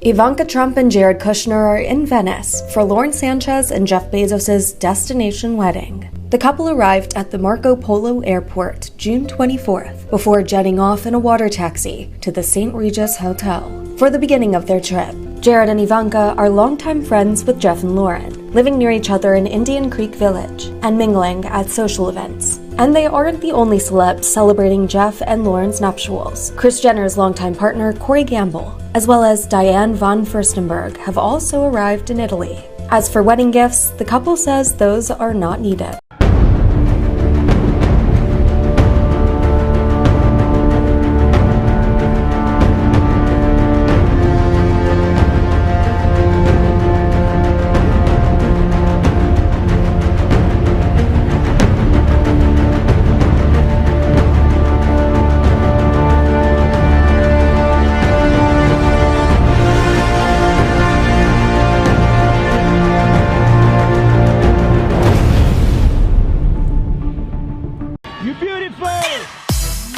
Ivanka Trump and Jared Kushner are in Venice for Lauren Sanchez and Jeff Bezos' destination wedding. The couple arrived at the Marco Polo Airport June 24th before jetting off in a water taxi to the St. Regis Hotel for the beginning of their trip. Jared and Ivanka are longtime friends with Jeff and Lauren, living near each other in Indian Creek Village and mingling at social events. And they aren't the only celebs celebrating Jeff and Lauren's nuptials. Kris Jenner's longtime partner, Corey Gamble, as well as Diane von Furstenberg, have also arrived in Italy. As for wedding gifts, the couple says those are not needed.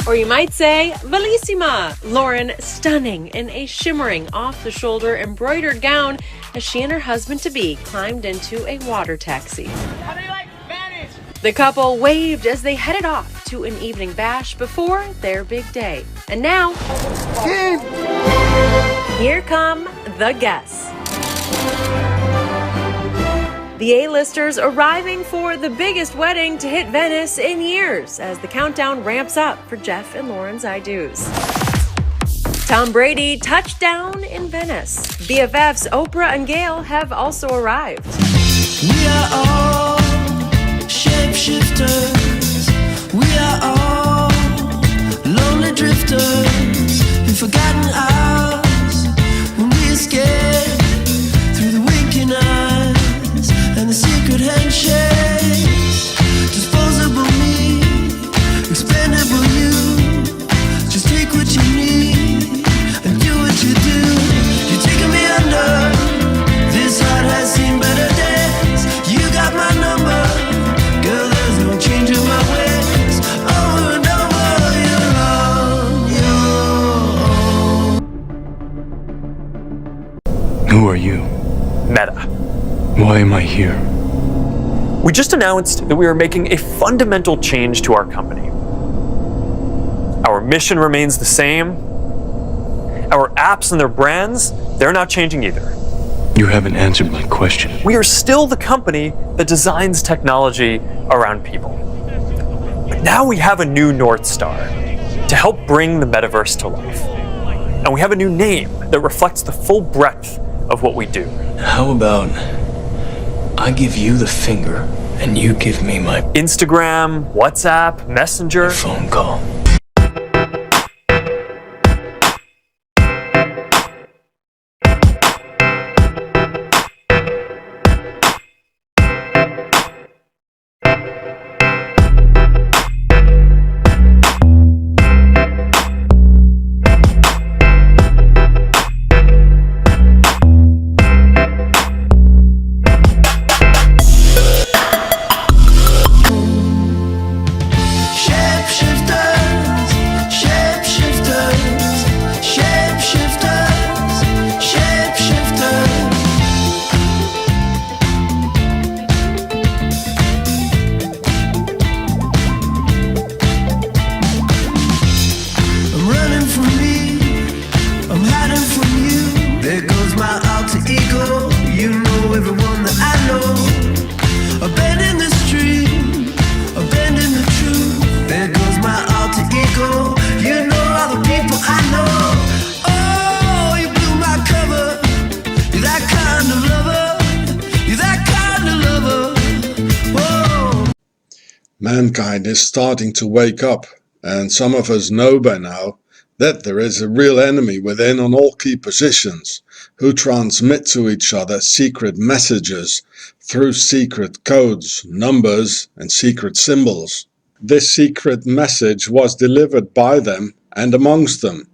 Or you might say, bellissima! Lauren stunning in a shimmering off-the-shoulder embroidered gown as she and her husband-to-be climbed into a water taxi. How do you like Spanish? The couple waved as they headed off to an evening bash before their big day. And now, here come the guests. The A-listers arriving for the biggest wedding to hit Venice in years as the countdown ramps up for Jeff and Lauren's I-dos. Tom Brady touched down in Venice. BFFs Oprah and Gayle have also arrived. We are all shapeshifters. We are all lonely drifters in forgotten hours when we escape through the winking eyes and the secret handshakes. Disposable me, expendable you. Just take what you need and do what you do. You're taking me under. This heart has seen better days. You got my number, girl. There's no change in my ways. Over and over, you're on your own. Who are you? Meta. Why am I here? We just announced that we are making a fundamental change to our company. Our mission remains the same. Our apps and their brands, they're not changing either. You haven't answered my question. We are still the company that designs technology around people. But now we have a new North Star to help bring the metaverse to life. And we have a new name that reflects the full breadth of what we do. How about I give you the finger and you give me my Instagram, WhatsApp, Messenger, phone call. Mankind is starting to wake up, and some of us know by now that there is a real enemy within on all key positions, who transmit to each other secret messages through secret codes, numbers and secret symbols. This secret message was delivered by them and amongst them,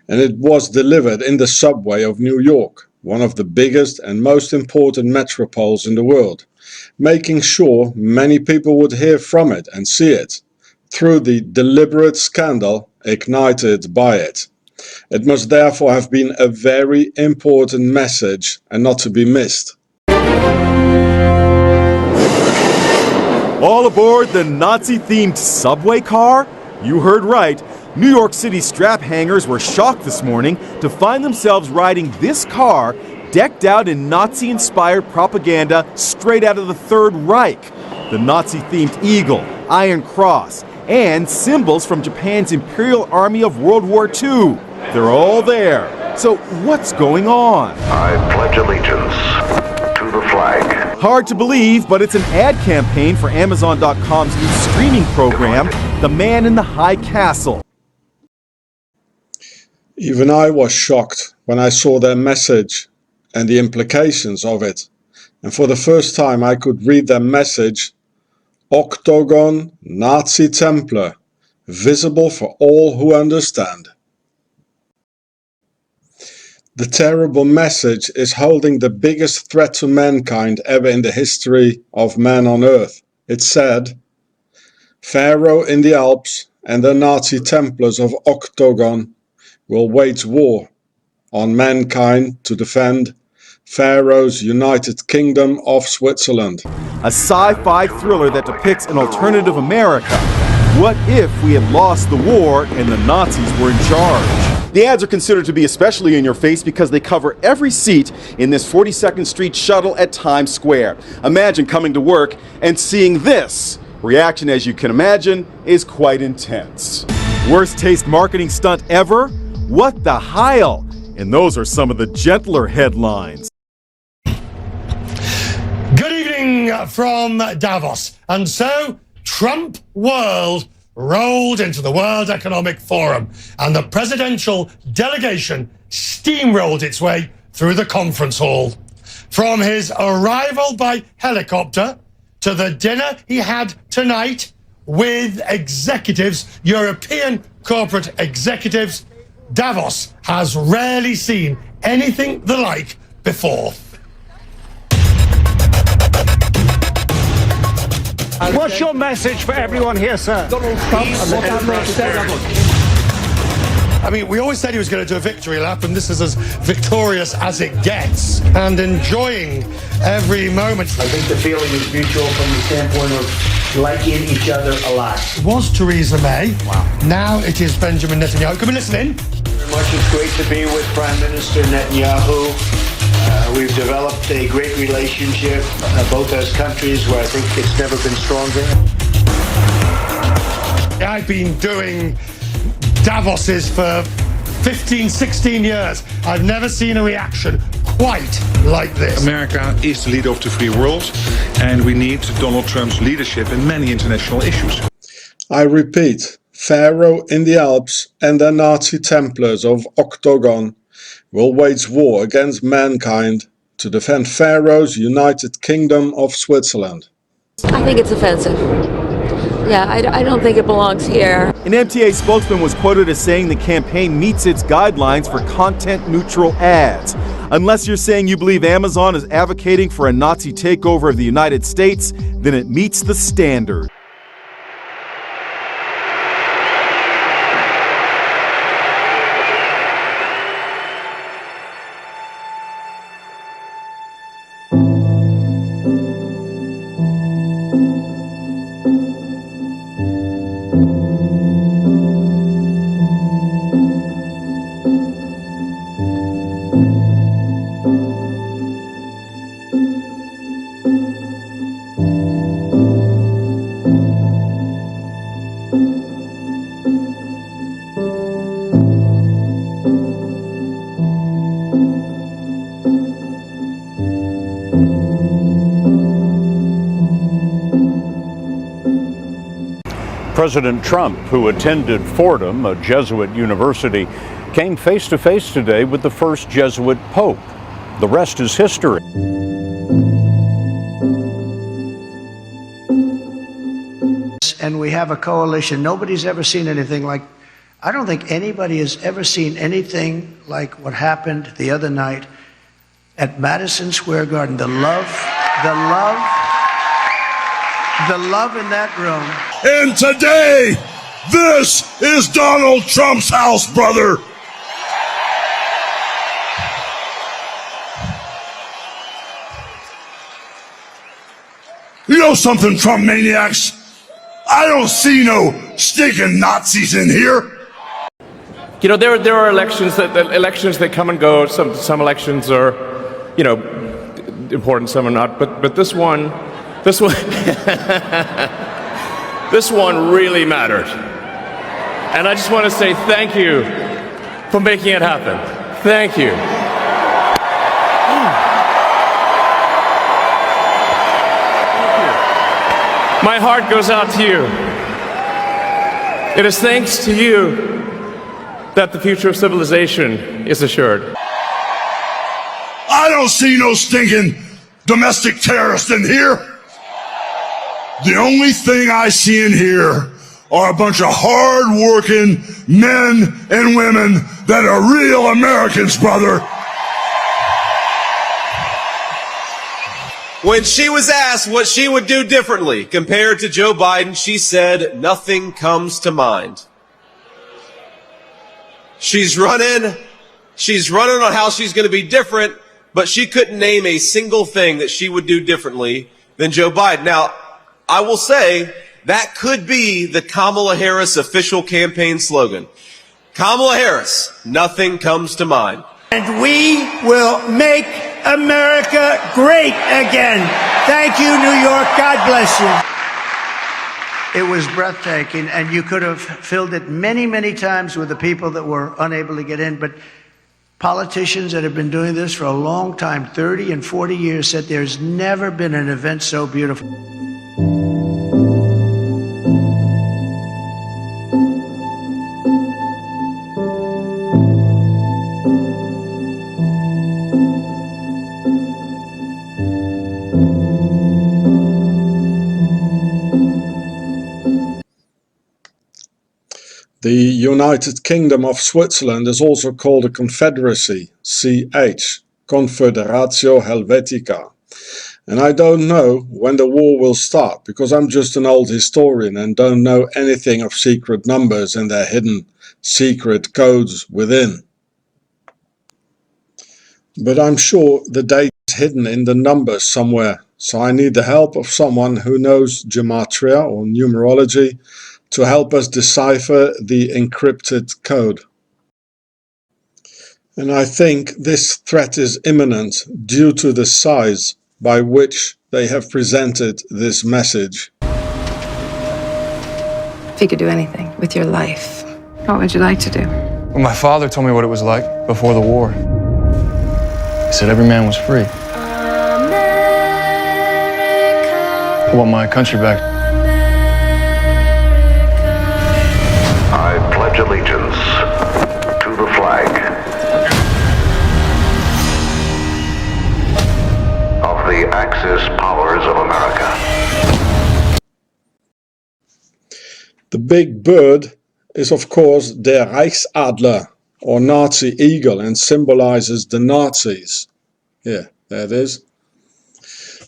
and it was delivered in the subway of New York, one of the biggest and most important metropoles in the world, making sure many people would hear from it and see it, through the deliberate scandal ignited by it. It must therefore have been a very important message and not to be missed. All aboard the Nazi-themed subway car? You heard right. New York City strap hangers were shocked this morning to find themselves riding this car decked out in Nazi-inspired propaganda straight out of the Third Reich. The Nazi-themed eagle, Iron Cross, and symbols from Japan's Imperial Army of World War II. They're all there. So what's going on? I pledge allegiance to the flag. Hard to believe, but it's an ad campaign for Amazon.com's new streaming program, The Man in the High Castle. Even I was shocked when I saw their message and the implications of it. And for the first time I could read their message, Octagon Nazi Templar, visible for all who understand. The terrible message is holding the biggest threat to mankind ever in the history of man on earth. It said, Pharaoh in the Alps and the Nazi Templars of Octagon will wage war on mankind to defend Pharaoh's United Kingdom of Switzerland. A sci-fi thriller that depicts an alternative America. What if we had lost the war and the Nazis were in charge? The ads are considered to be especially in your face because they cover every seat in this 42nd Street shuttle at Times Square. Imagine coming to work and seeing this. Reaction, as you can imagine, is quite intense. Worst taste marketing stunt ever? What the Heil? And those are some of the gentler headlines. Good evening from Davos. And so, Trump World rolled into the World Economic Forum, and the presidential delegation steamrolled its way through the conference hall. From his arrival by helicopter to the dinner he had tonight with executives, European corporate executives, Davos has rarely seen anything the like before. What's your message for everyone here, sir? Donald Trump I mean, we always said he was going to do a victory lap, and this is as victorious as it gets, and enjoying every moment. I think the feeling is mutual from the standpoint of liking each other a lot. It was Theresa May. Wow. Now it is Benjamin Netanyahu. Can we listen in? Very much. It's great to be with Prime Minister Netanyahu. We've developed a great relationship, both as countries, where I think it's never been stronger. I've been doing Davoses for 15, 16 years. I've never seen a reaction quite like this. America is the leader of the free world, and we need Donald Trump's leadership in many international issues. I repeat, Pharaoh in the Alps and the Nazi Templars of Octagon will wage war against mankind to defend Pharaoh's United Kingdom of Switzerland. I think it's offensive. Yeah, I don't think it belongs here. An MTA spokesman was quoted as saying the campaign meets its guidelines for content-neutral ads. Unless you're saying you believe Amazon is advocating for a Nazi takeover of the United States, then it meets the standard. President Trump, who attended Fordham, a Jesuit university, came face-to-face today with the first Jesuit pope. The rest is history. And we have a coalition. Nobody's ever seen anything like, I don't think anybody has ever seen anything like what happened the other night at Madison Square Garden. The love in that room. And today, this is Donald Trump's house, brother. know something, Trump maniacs? I don't see no stinking Nazis in here. You know, there are elections that come and go. Some elections are, you know, important, some are not. But this one, this one really mattered. And I just want to say thank you for making it happen. Thank you. My heart goes out to you. It is thanks to you that the future of civilization is assured. I don't see no stinking domestic terrorist in here. The only thing I see in here are a bunch of hard-working men and women that are real Americans, brother. When she was asked what she would do differently compared to Joe Biden, she said, nothing comes to mind. She's running on how she's going to be different, but she couldn't name a single thing that she would do differently than Joe Biden. Now, I will say that could be the Kamala Harris official campaign slogan. Kamala Harris, nothing comes to mind. And we will make America great again. Thank you, New York. God bless you. It was breathtaking, and you could have filled it many, many times with the people that were unable to get in. But politicians that have been doing this for a long time, 30 and 40 years, said there's never been an event so beautiful. The United Kingdom of Switzerland is also called a confederacy, CH, Confederatio Helvetica. And I don't know when the war will start, because I'm just an old historian and don't know anything of secret numbers and their hidden secret codes within. But I'm sure the date is hidden in the numbers somewhere, so I need the help of someone who knows gematria or numerology to help us decipher the encrypted code. And I think this threat is imminent due to the size by which they have presented this message. If you could do anything with your life, what would you like to do? Well, my father told me what it was like before the war. He said every man was free. I want my country back. I pledge allegiance to the flag of the Axis powers of America. The big bird is of course der Reichsadler, or Nazi eagle, and symbolizes the Nazis. Yeah, there it is.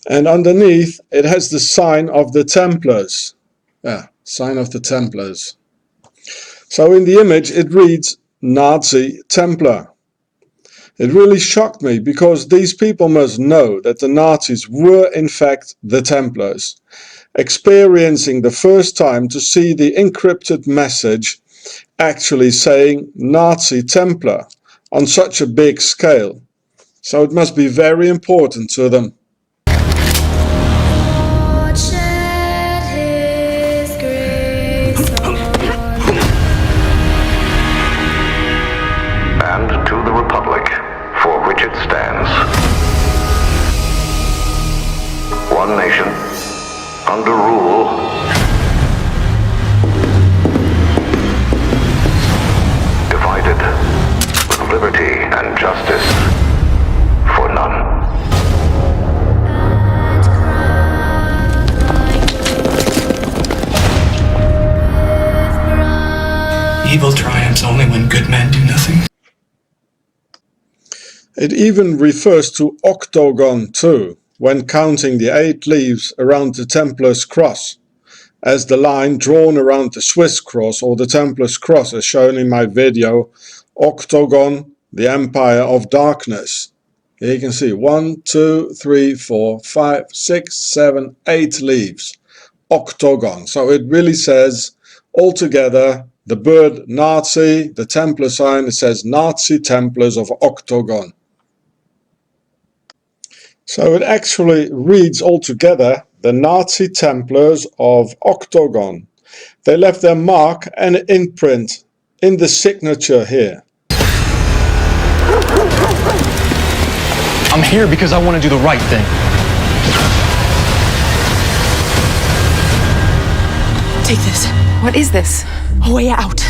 And underneath it has the sign of the Templars. Yeah, sign of the Templars. So in the image it reads Nazi Templar. It really shocked me, because these people must know that the Nazis were in fact the Templars, experiencing the first time to see the encrypted message actually saying Nazi Templar on such a big scale. So it must be very important to them. And to the republic for which it stands. One nation, under rule, divided, with liberty and justice for none. Evil triumphs only when good men do nothing. It even refers to octagon too, when counting the 8 leaves around the Templars cross, as the line drawn around the Swiss cross or the Templars cross as shown in my video, Octagon, the Empire of Darkness. Here you can see 1, 2, 3, 4, 5, 6, 7, 8 leaves. Octagon. So it really says altogether the bird Nazi, the Templar sign, it says Nazi Templars of Octagon. So it actually reads altogether the Nazi Templars of Octagon. They left their mark and imprint in the signature here. I'm here because I want to do the right thing. Take this. What is this? A way out.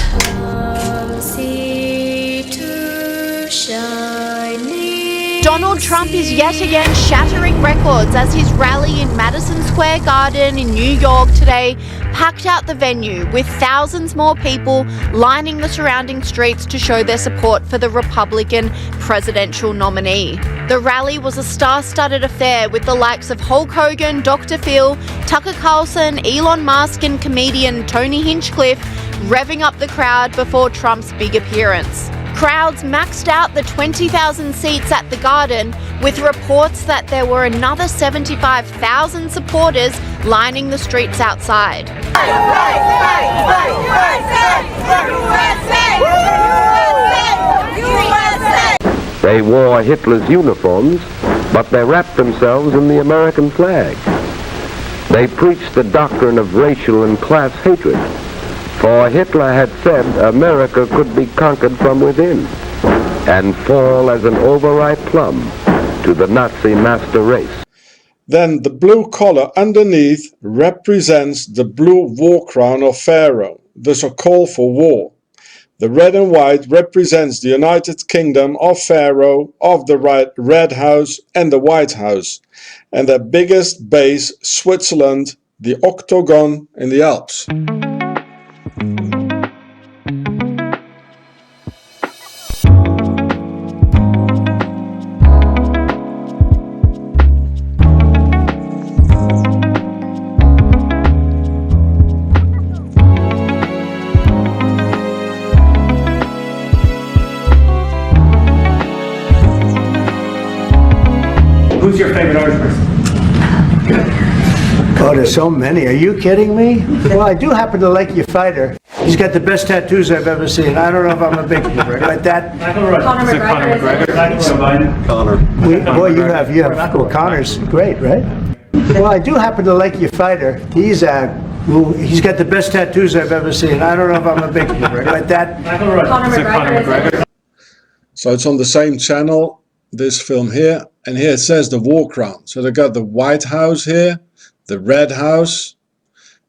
Donald Trump is yet again shattering records as his rally in Madison Square Garden in New York today packed out the venue with thousands more people lining the surrounding streets to show their support for the Republican presidential nominee. The rally was a star-studded affair with the likes of Hulk Hogan, Dr. Phil, Tucker Carlson, Elon Musk and comedian Tony Hinchcliffe revving up the crowd before Trump's big appearance. Crowds maxed out the 20,000 seats at the Garden, with reports that there were another 75,000 supporters lining the streets outside. They wore Hitler's uniforms, but they wrapped themselves in the American flag. They preached the doctrine of racial and class hatred. For Hitler had said America could be conquered from within and fall as an overripe plum to the Nazi master race. Then the blue collar underneath represents the blue war crown of Pharaoh, thus a call for war. The red and white represents the United Kingdom of Pharaoh, of the Red House and the White House, and their biggest base, Switzerland, the Octagon in the Alps. Who's your favorite artist? Oh, there's so many. Are you kidding me? Well, I do happen to like your fighter. He's got the best tattoos I've ever seen. I don't know if I'm a big but that. Conor McGregor. Conor. Boy, you have well, Conor's great, right? Well, I do happen to like your fighter. He's got the best tattoos I've ever seen. I don't know if I'm a big but that. Conor McGregor. So it's on the same channel, this film here, and here it says the war crown. So they got the White House here, the Red House,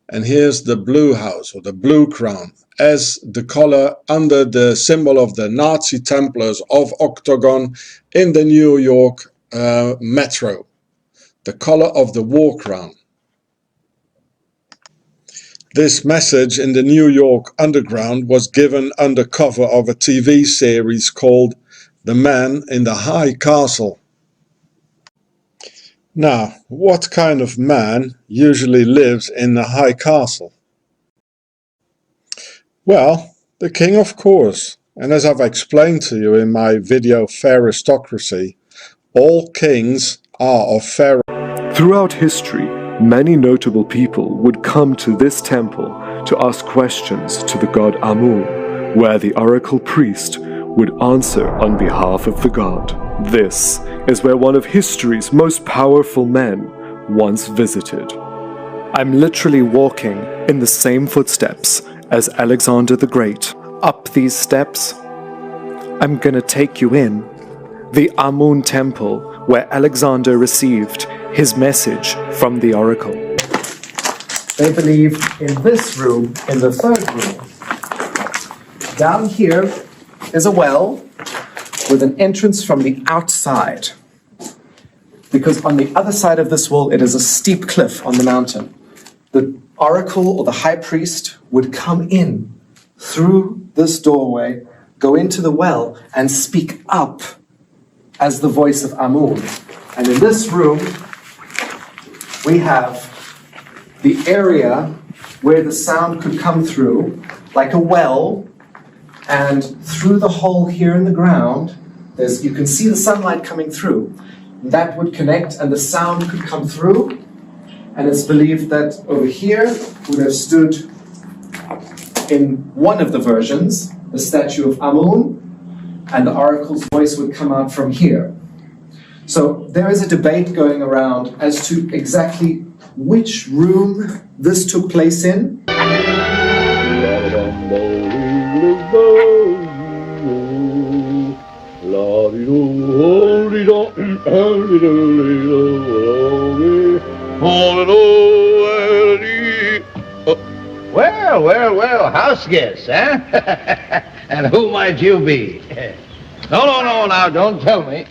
and here's the Blue House, or the Blue Crown, as the color under the symbol of the Nazi Templars of Octagon in the New York metro. The color of the war crown. This message in the New York Underground was given under cover of a TV series called The Man in the High Castle. Now, what kind of man usually lives in the high castle? Well, the king, of course. And as I've explained to you in my video Pharaohstocracy, all kings are of Pharaoh. Throughout history, many notable people would come to this temple to ask questions to the god Amun, where the oracle priest would answer on behalf of the god. This is where one of history's most powerful men once visited. I'm literally walking in the same footsteps as Alexander the Great. Up these steps, I'm gonna take you in the Amun temple where Alexander received his message from the oracle. They believe in this room, in the third room. Down here is a well with an entrance from the outside. Because on the other side of this wall, it is a steep cliff on the mountain. The oracle or the high priest would come in through this doorway, go into the well, and speak up as the voice of Amun. And in this room, we have the area where the sound could come through, like a well, and through the hole here in the ground, You can see the sunlight coming through. That would connect and the sound could come through. And it's believed that over here would have stood, in one of the versions, the statue of Amun, and the oracle's voice would come out from here. So there is a debate going around as to exactly which room this took place in. Well, house guests, huh? And who might you be? No, now, don't tell me.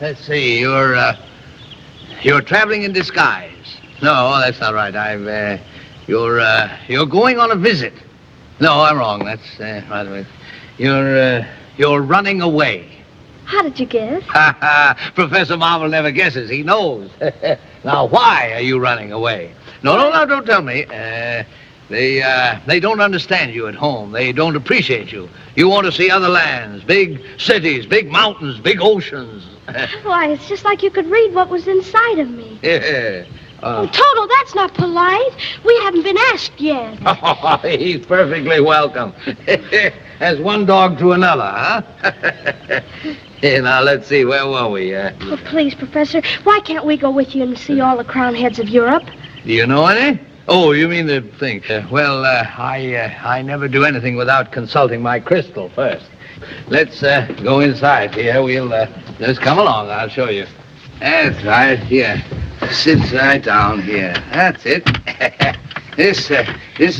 Let's see, you're traveling in disguise. No, that's not right. You're going on a visit. No, I'm wrong. That's right. You're running away. How did you guess? Professor Marvel never guesses. He knows. Now, why are you running away? No, don't tell me. They don't understand you at home. They don't appreciate you. You want to see other lands, big cities, big mountains, big oceans. Why, it's just like you could read what was inside of me. Yeah. Oh, Toto, that's not polite. We haven't been asked yet. He's perfectly welcome. As one dog to another, huh? Here, now, let's see. Where were we? Oh, please, Professor, why can't we go with you and see all the crown heads of Europe? Do you know any? Oh, you mean the thing. I never do anything without consulting my crystal first. Let's go inside here. We'll just come along. I'll show you. That's right. Here. Sit right down here. That's it. This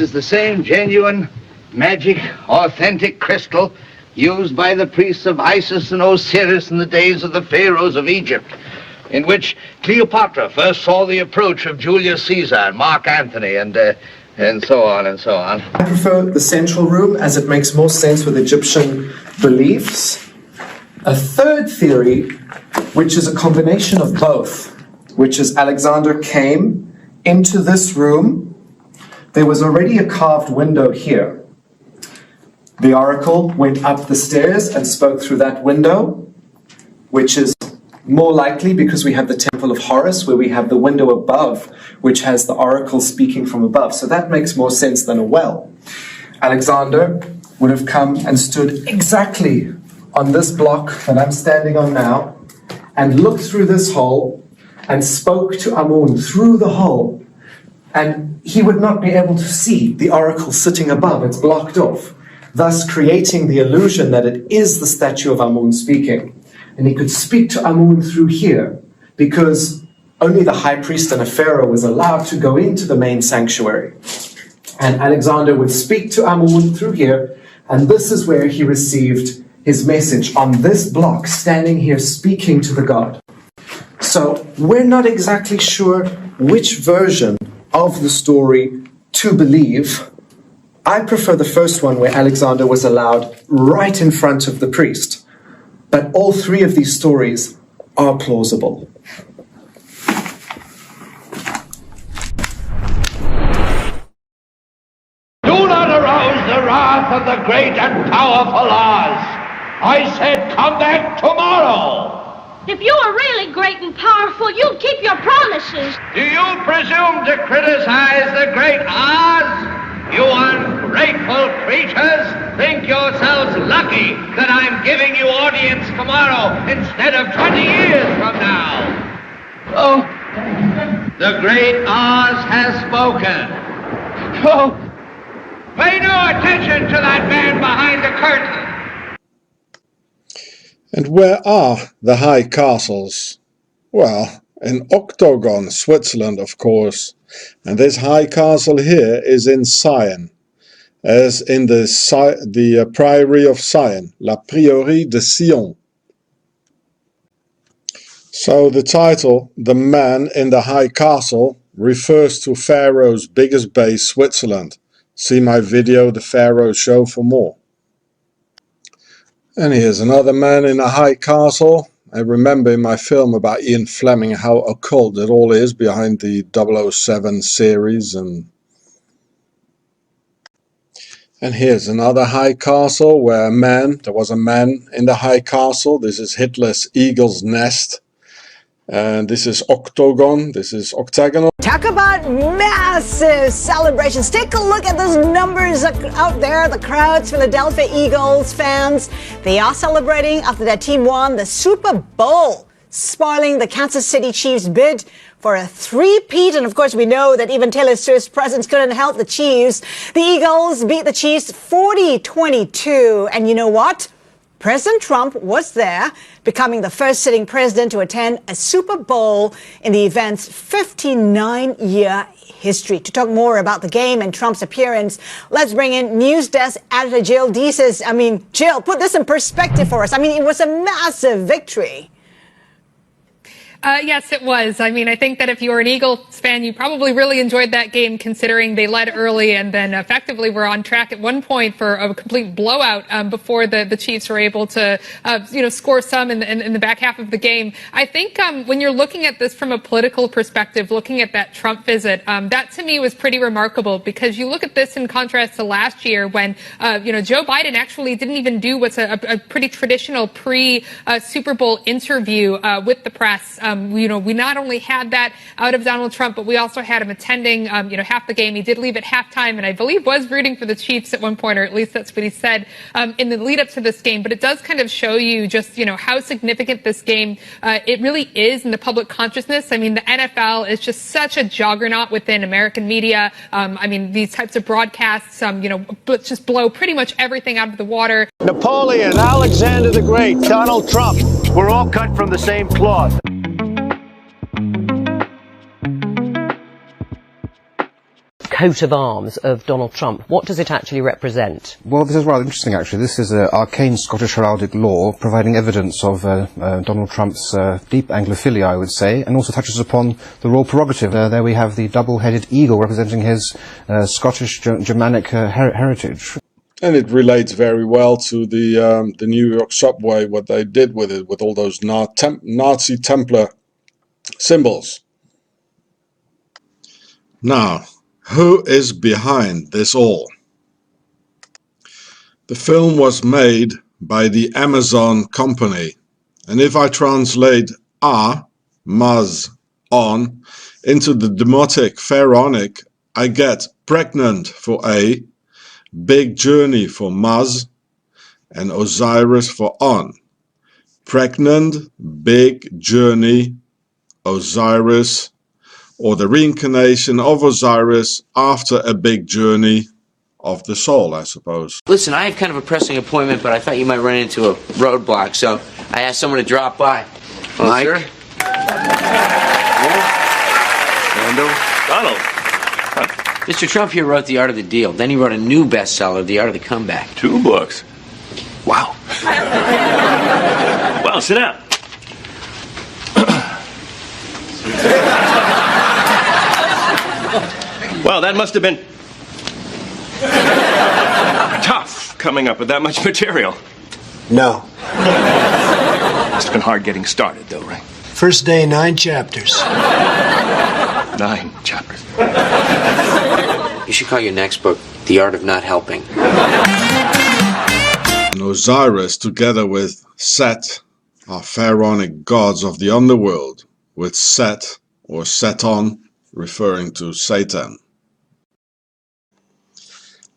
is the same genuine, magic, authentic crystal used by the priests of Isis and Osiris in the days of the pharaohs of Egypt, in which Cleopatra first saw the approach of Julius Caesar and Mark Antony and so on and so on. I prefer the central room as it makes more sense with Egyptian beliefs. A third theory, which is a combination of both, which is Alexander came into this room. There was already a carved window here. The oracle went up the stairs and spoke through that window, which is more likely because we have the Temple of Horus, where we have the window above, which has the oracle speaking from above. So that makes more sense than a well. Alexander would have come and stood exactly on this block that I'm standing on now, and looked through this hole and spoke to Amun through the hole. And he would not be able to see the oracle sitting above. It's blocked off, thus creating the illusion that it is the statue of Amun speaking. And he could speak to Amun through here, because only the high priest and a pharaoh was allowed to go into the main sanctuary. And Alexander would speak to Amun through here, and this is where he received his message, on this block, standing here speaking to the god. So we're not exactly sure which version of the story to believe. I prefer the first one, where Alexander was allowed right in front of the priest. But all three of these stories are plausible. Do not arouse the wrath of the great and powerful Oz. I said come back tomorrow. If you were really great and powerful, you'd keep your promises. Do you presume to criticize the great Oz? You ungrateful creatures think yourselves lucky that I'm giving you audience tomorrow instead of 20 years from now. Oh, the great Oz has spoken. Oh, pay no attention to that man behind the curtain. And where are the high castles? Well, in Octagon, Switzerland, of course. And this high castle here is in Sion, as in the Priory of Sion, La Prieuré de Sion. So the title, The Man in the High Castle, refers to Pharaoh's biggest base, Switzerland. See my video, The Pharaoh Show, for more. And here's another man in a high castle. I remember in my film about Ian Fleming how occult it all is behind the 007 series. And And here's another high castle where there was a man in the high castle. This is Hitler's eagle's nest. And this is octagon, this is octagonal. Talk about massive celebrations. Take a look at those numbers out there, the crowds, Philadelphia Eagles fans. They are celebrating after their team won the Super Bowl, spoiling the Kansas City Chiefs' bid for a three-peat. And of course, we know that even Taylor Swift's presence couldn't help the Chiefs. The Eagles beat the Chiefs 40-22. And you know what? President Trump was there, becoming the first sitting president to attend a Super Bowl in the event's 59-year history. To talk more about the game and Trump's appearance, let's bring in News Desk editor Jill Deeses. Jill, put this in perspective for us. It was a massive victory. Yes, it was. I think that if you were an Eagles fan, you probably really enjoyed that game, considering they led early and then effectively were on track at one point for a complete blowout before the Chiefs were able to, score some in the back half of the game. I think when you're looking at this from a political perspective, looking at that Trump visit, that to me was pretty remarkable, because you look at this in contrast to last year when, Joe Biden actually didn't even do what's a pretty traditional pre-Super Bowl interview with the press. We not only had that out of Donald Trump, but we also had him attending, half the game. He did leave at halftime, and I believe was rooting for the Chiefs at one point, or at least that's what he said in the lead up to this game. But it does kind of show you just, how significant this game it really is in the public consciousness. The NFL is just such a juggernaut within American media. These types of broadcasts, just blow pretty much everything out of the water. Napoleon, Alexander the Great, Donald Trump. We're all cut from the same cloth. Coat of arms of Donald Trump. What does it actually represent? Well, this is rather interesting, actually. This is arcane Scottish heraldic law providing evidence of Donald Trump's deep Anglophilia, I would say, and also touches upon the royal prerogative. There we have the double-headed eagle representing his Scottish Germanic heritage. And it relates very well to the New York subway, what they did with it, with all those Nazi Templar symbols. Now, who is behind this all? The film was made by the Amazon company, and if I translate Maz, on, into the demotic pharaonic, I get pregnant for A, big journey for Maz, and Osiris for on. Pregnant, big journey, Osiris, or the reincarnation of Osiris after a big journey of the soul, I suppose. Listen, I have kind of a pressing appointment, but I thought you might run into a roadblock, so I asked someone to drop by. Oh, Mike? Sure? Donald. Mr. Trump here wrote The Art of the Deal. Then he wrote a new bestseller, The Art of the Comeback. 2 books. Wow. Well, sit down. Well, that must have been tough coming up with that much material. No. Must have been hard getting started, though, right? First day, 9 chapters. 9 chapters. You should call your next book The Art of Not Helping. And Osiris, together with Set, are pharaonic gods of the underworld, with Set or Seton referring to Satan.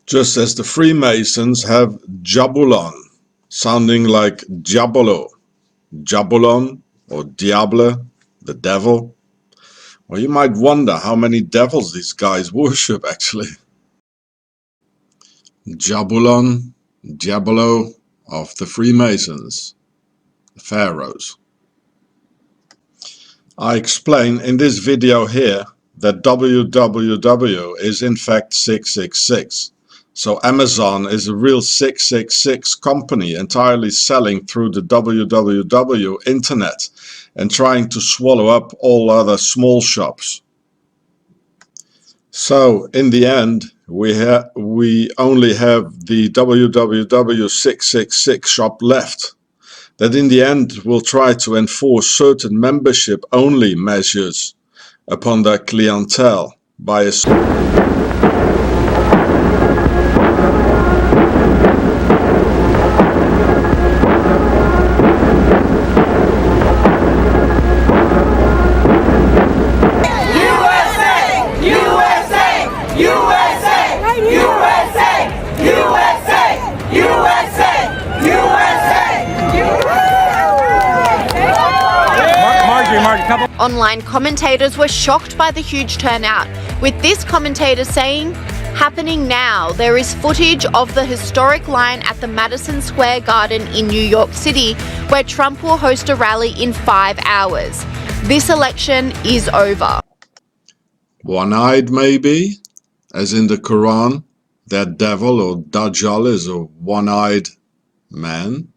Just as the Freemasons have Jabulon, sounding like Diabolo. Jabulon or Diable, the devil. Well, you might wonder how many devils these guys worship, actually. Jabulon, Diabolo of the Freemasons, the pharaohs. I explain in this video here that www is in fact 666. So Amazon is a real 666 company entirely selling through the www internet and trying to swallow up all other small shops. So in the end, we only have the www 666 shop left, that in the end will try to enforce certain membership-only measures upon their clientele by a Online commentators were shocked by the huge turnout, with this commentator saying, "Happening now, there is footage of the historic line at the Madison Square Garden in New York City, where Trump will host a rally in 5 hours. This election is over." One-eyed, maybe? As in the Quran, that devil or Dajjal is a one-eyed man?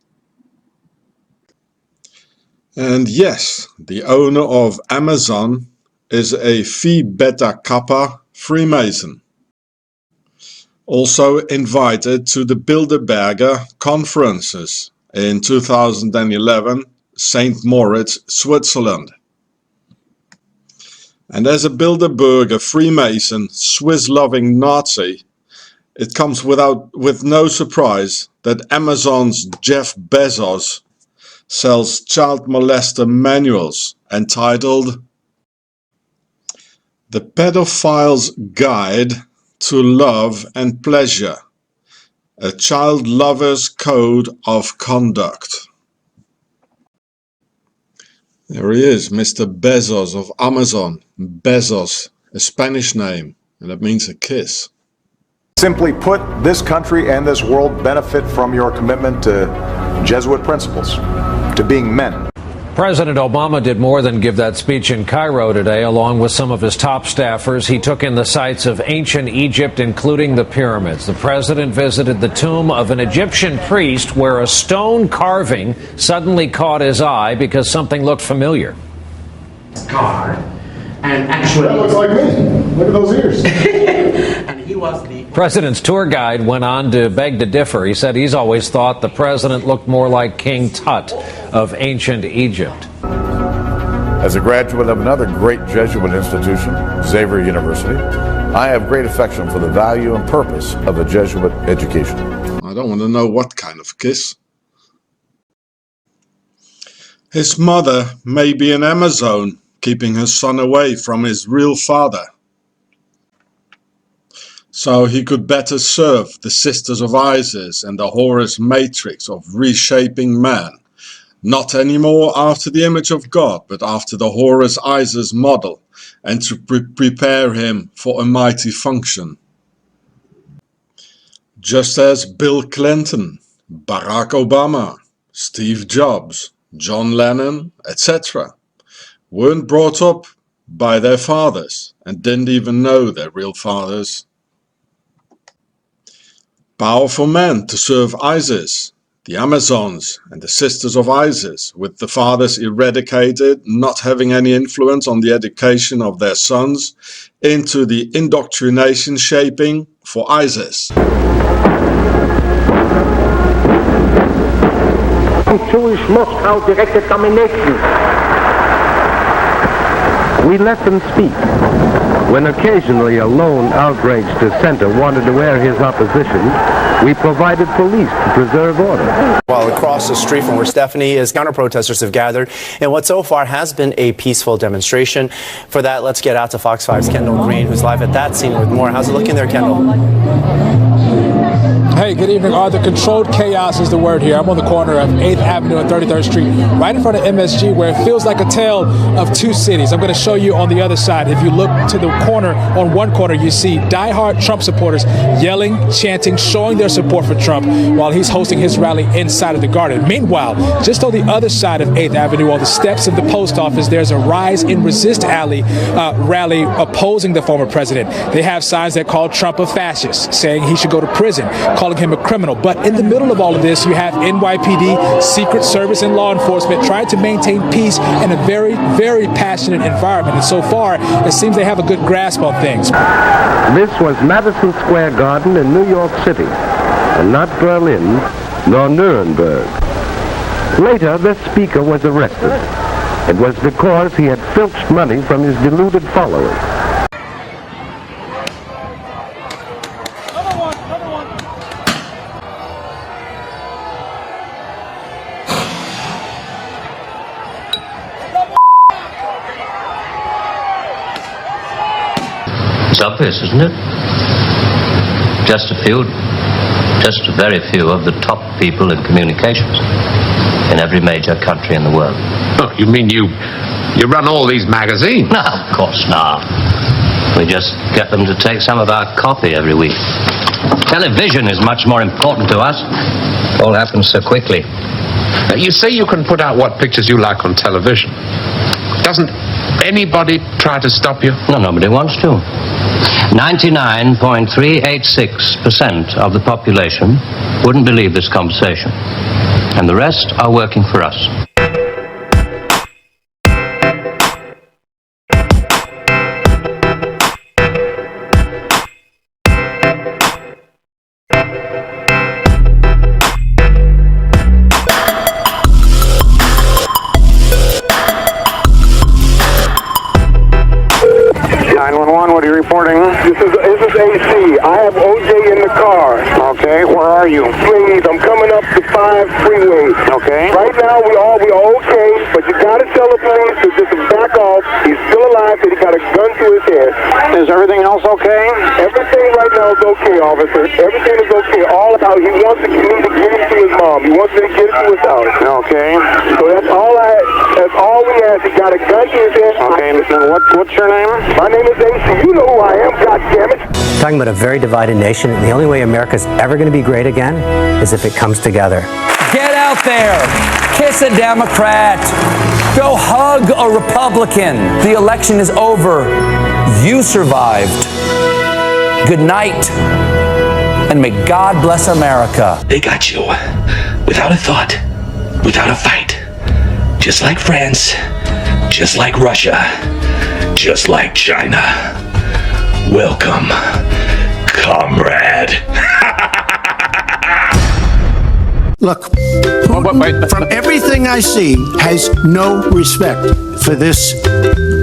And yes, the owner of Amazon is a Phi Beta Kappa Freemason. Also invited to the Bilderberger conferences in 2011, St. Moritz, Switzerland. And as a Bilderberger Freemason, Swiss-loving Nazi, it comes with no surprise that Amazon's Jeff Bezos sells child molester manuals entitled The Pedophile's Guide to Love and Pleasure, a Child Lover's Code of Conduct. There he is, Mr. Bezos of Amazon. Bezos, a Spanish name, and that means a kiss. Simply put, this country and this world benefit from your commitment to Jesuit principles, to being men. President Obama did more than give that speech in Cairo today. Along with some of his top staffers, he took in the sights of ancient Egypt, including the pyramids. The president visited the tomb of an Egyptian priest where a stone carving suddenly caught his eye because something looked familiar. God, and actually, that looks like me. Look at those ears. and he was the President's tour guide went on to beg to differ. He said he's always thought the president looked more like King Tut of ancient Egypt. As a graduate of another great Jesuit institution, Xavier University, I have great affection for the value and purpose of a Jesuit education. I don't want to know what kind of kiss. His mother may be an Amazon, keeping her son away from his real father, so he could better serve the Sisters of Isis and the Horus Matrix of reshaping man, not anymore after the image of God, but after the Horus Isis model, and to prepare him for a mighty function. Just as Bill Clinton, Barack Obama, Steve Jobs, John Lennon, etc. weren't brought up by their fathers and didn't even know their real fathers. Powerful men to serve ISIS, the Amazons and the Sisters of Isis, with the fathers eradicated, not having any influence on the education of their sons, into the indoctrination shaping for ISIS. Jewish Moscow-directed domination. We let them speak. When occasionally a lone outraged dissenter wanted to air his opposition, we provided police to preserve order. While across the street from where Stephanie is, counter-protesters have gathered in what so far has been a peaceful demonstration. For that, let's get out to Fox 5's Kendall Green, who's live at that scene with more. How's it looking there, Kendall? Hey, good evening, Arthur. Controlled chaos is the word here. I'm on the corner of 8th Avenue and 33rd Street, right in front of MSG, where it feels like a tale of two cities. I'm going to show you on the other side. If you look to the corner, on one corner, you see diehard Trump supporters yelling, chanting, showing their support for Trump while he's hosting his rally inside of the garden. Meanwhile, just on the other side of 8th Avenue, on the steps of the post office, there's a Rise and Resist rally opposing the former president. They have signs that call Trump a fascist, saying he should go to prison, calling him a criminal. But in the middle of all of this, you have NYPD, Secret Service, and law enforcement trying to maintain peace in a very, very passionate environment. And so far, it seems they have a good grasp on things. This was Madison Square Garden in New York City, and not Berlin nor Nuremberg. Later, the speaker was arrested. It was because he had filched money from his deluded followers. It's obvious, isn't it? Just a very few of the top people in communications in every major country in the world. Oh, you mean you You run all these magazines. No, of course not. We just get them to take some of our coffee every week. Television is much more important to us. It all happens so quickly. Now, you say you can put out what pictures you like on television. Doesn't anybody try to stop you? No, nobody wants to. 99.386% of the population wouldn't believe this conversation. And the rest are working for us. What are you reporting? This is AC. I have OJ in the car. Okay, where are you? Please, I'm coming up the 5 freeway. Okay. Right now, we are okay, but you gotta tell the police to just back off. He's still alive, but he got a gun to his head. Is everything else okay? Everything right now is okay, officer. Everything is okay. All about he wants me to give it to his mom. He wants me to get it to his house. Okay. So that's all we ask. He got a gun to his head. Okay, and what's your name? My name is AC. You know who I am, goddammit. Talking about a very divided nation, the only way America's ever going to be great again is if it comes together. Get out there. Kiss a Democrat. Go hug a Republican. The election is over. You survived. Good night. And may God bless America. They got you. Without a thought. Without a fight. Just like France. Just like Russia. Just like China. Welcome, comrade. Look, Putin, from everything I see, has no respect for this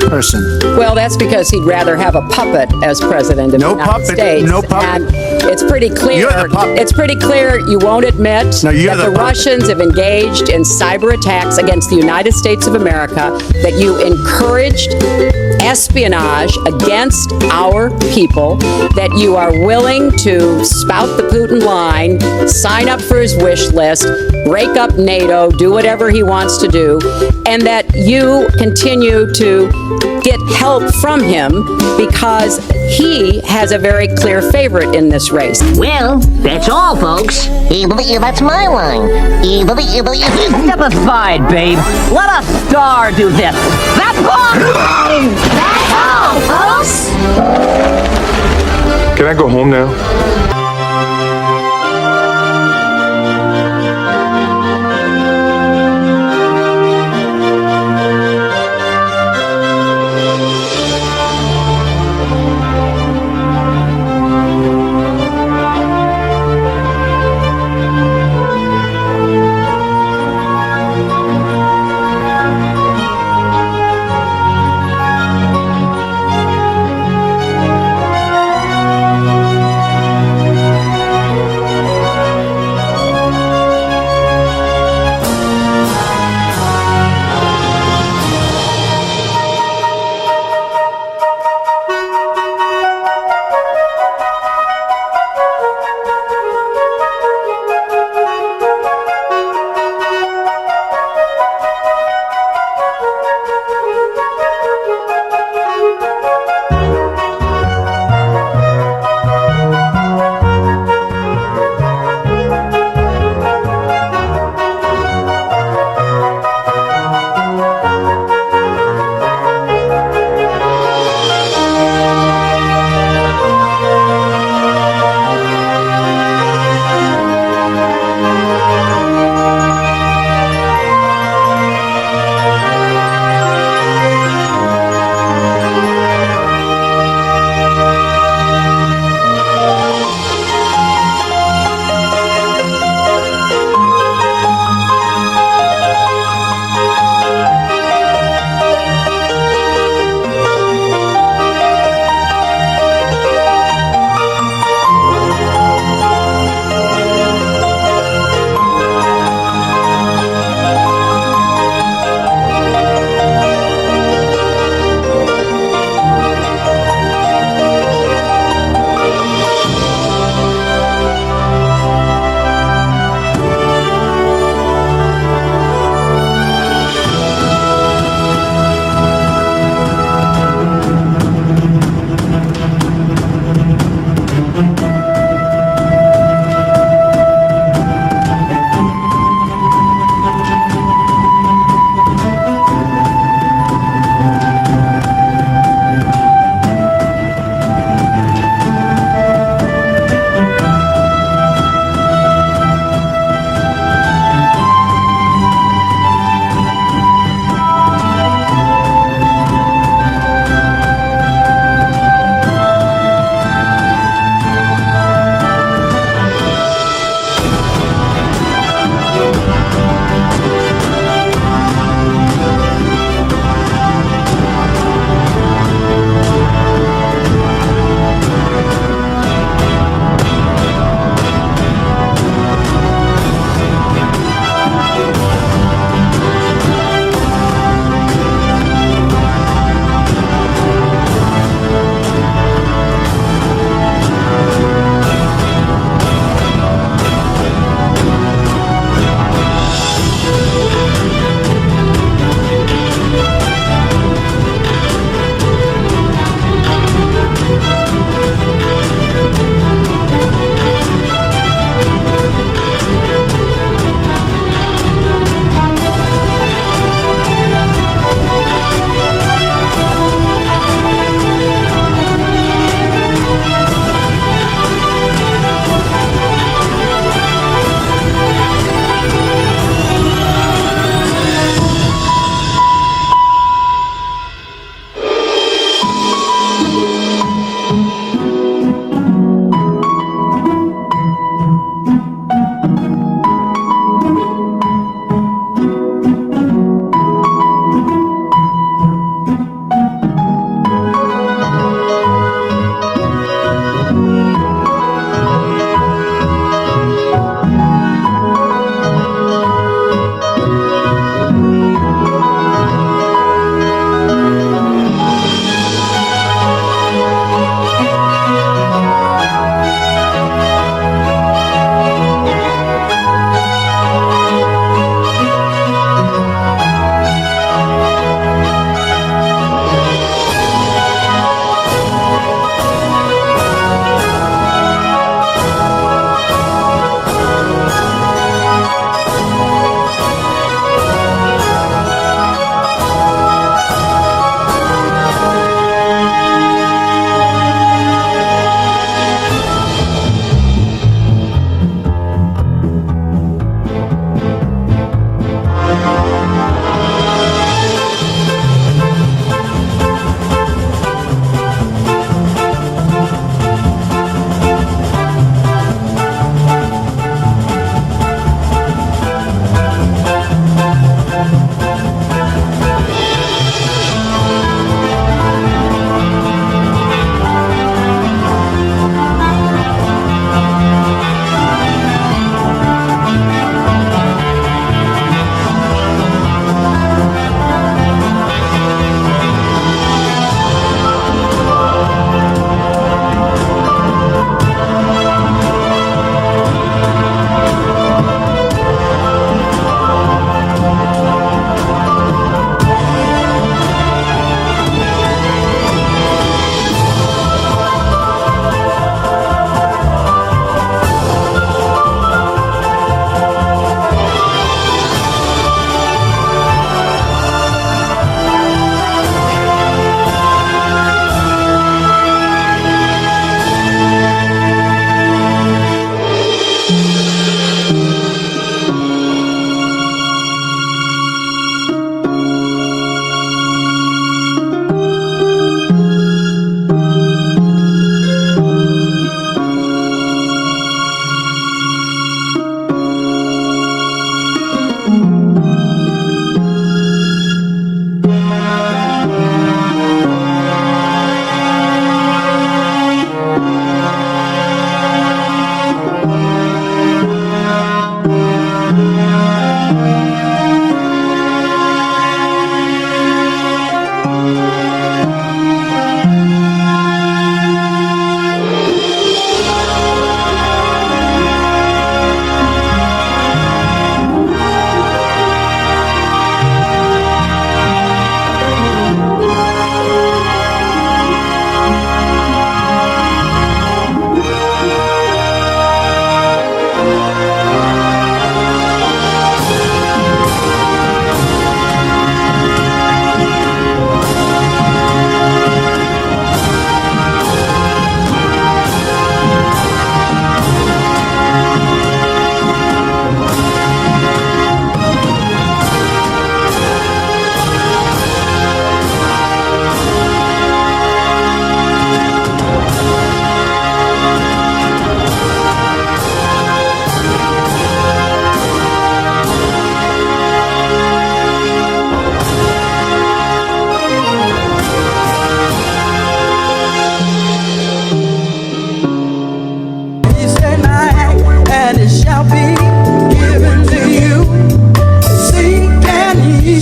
person. Well, that's because he'd rather have a puppet as president of the United States. No puppet. And it's pretty clear. You're the puppet. It's pretty clear you won't admit that the Russians have engaged in cyber attacks against the United States of America, that you encouraged espionage against our people, that you are willing to spout the Putin line, sign up for his wish list, break up NATO, do whatever he wants to do, and that you continue to get help from him because he has a very clear favorite in this race. Well, that's all, folks. That's my line. Step aside, babe. Let a star do this. That's all! That's all, folks! Can I go home now?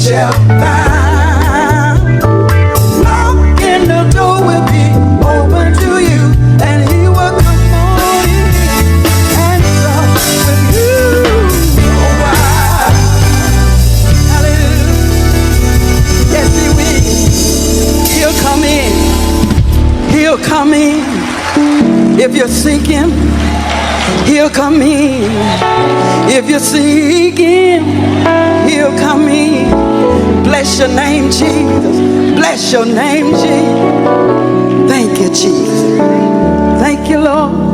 shall find. Knocking, the door will be open to you, and he will come on in and talk with you a while. Hallelujah. Yes, he will. He'll come in. He'll come in. If you're seeking, he'll come in. If you're seeking, he'll come in. Bless your name, Jesus. Bless your name, Jesus. Thank you, Jesus. Thank you, Lord.